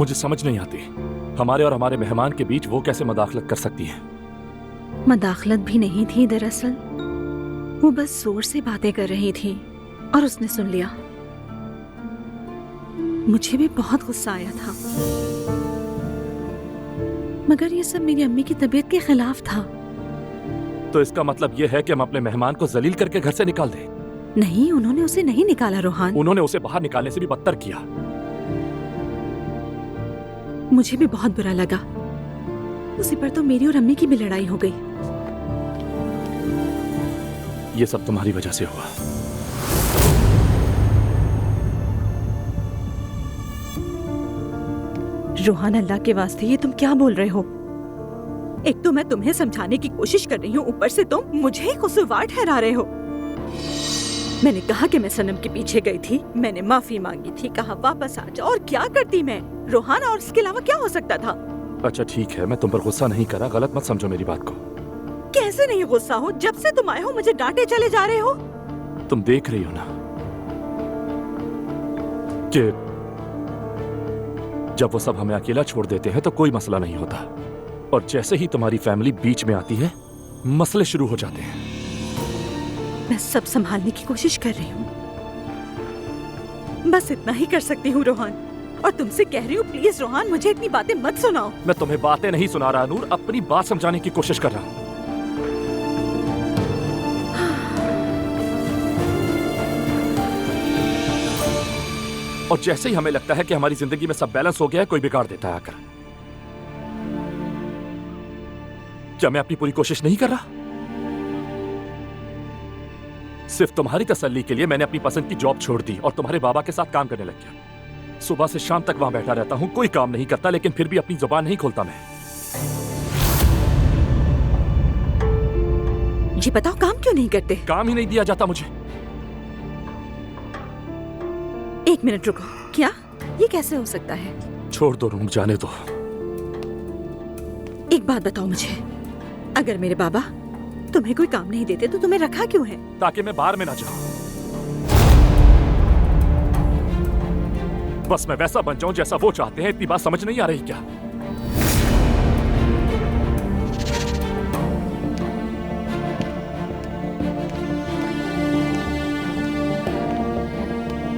मुझे समझ नहीं आती, हमारे और हमारे मेहमान के बीच वो कैसे मदाखलत कर सकती है। मदाखलत भी नहीं थी दरअसल, वो बस जोर से बातें कर रही थी और उसने सुन लिया। मुझे भी बहुत गुस्सा आया था, मगर ये सब मेरी अम्मी की तबीयत के खिलाफ था। तो इसका मतलब ये है कि हम अपने मेहमान को जलील करके घर से निकाल दें? नहीं, उन्होंने उसे नहीं निकाला रोहान। उन्होंने उसे बाहर निकालने से भी बदतर किया। मुझे भी बहुत बुरा लगा। उसी पर तो मेरी और अम्मी की भी लड़ाई हो गई। ये सब तुम्हारी वजह से हुआ। रोहान, अल्लाह के वास्ते ये तुम क्या बोल रहे हो? एक तो मैं तुम्हें समझाने की कोशिश कर रही हूँ, ऊपर से तुम मुझे ही कसूरवार ठहरा रहे हो। मैंने कहा कि मैं सनम के पीछे गई थी, मैंने माफी मांगी थी, कहा वापस आ जाओ, और क्या करती मैं रोहान, और इसके अलावा क्या हो सकता था? अच्छा ठीक है, मैं तुम पर गुस्सा नहीं कर रहा, गलत मत समझो मेरी बात को। कैसे नहीं गुस्सा हो? जब से तुम आए हो मुझे डांटे चले जा रहे हो। तुम देख रही हो ना कि जब वो सब हमें अकेला छोड़ देते हैं तो कोई मसला नहीं होता, और जैसे ही तुम्हारी फैमिली बीच में आती है मसले शुरू हो जाते हैं। मैं सब संभालने की कोशिश कर रही हूँ, बस इतना ही कर सकती हूँ रोहान, और तुमसे कह रही हूँ प्लीज रोहान, मुझे इतनी बातें मत सुनाओ। मैं तुम्हें बातें नहीं सुना रहा नूर, अपनी बात समझाने की कोशिश कर रहा हूँ। और जैसे ही हमें लगता है कि हमारी जिंदगी में सब बैलेंस हो गया है, कोई बिगाड़ देता है आकर। क्या मैं अपनी पूरी कोशिश नहीं कर रहा? सिर्फ तुम्हारी तसल्ली के लिए मैंने अपनी पसंद की जॉब छोड़ दी और तुम्हारे बाबा के साथ काम करने लग गया। सुबह से शाम तक वहां बैठा रहता हूं, कोई काम नहीं करता, लेकिन फिर भी अपनी जुबान नहीं खोलता मैं। ये बताओ काम क्यों नहीं करते? काम ही नहीं दिया जाता मुझे। एक मिनट रुको, क्या ये कैसे हो सकता है? छोड़ दो, रुक जाने दो। एक बात बताओ मुझे, अगर मेरे बाबा तुम्हें कोई काम नहीं देते तो तुम्हें रखा क्यों है? ताकि मैं बाहर में ना जाऊं, बस मैं वैसा बन जाऊं जैसा वो चाहते हैं। इतनी बात समझ नहीं आ रही क्या?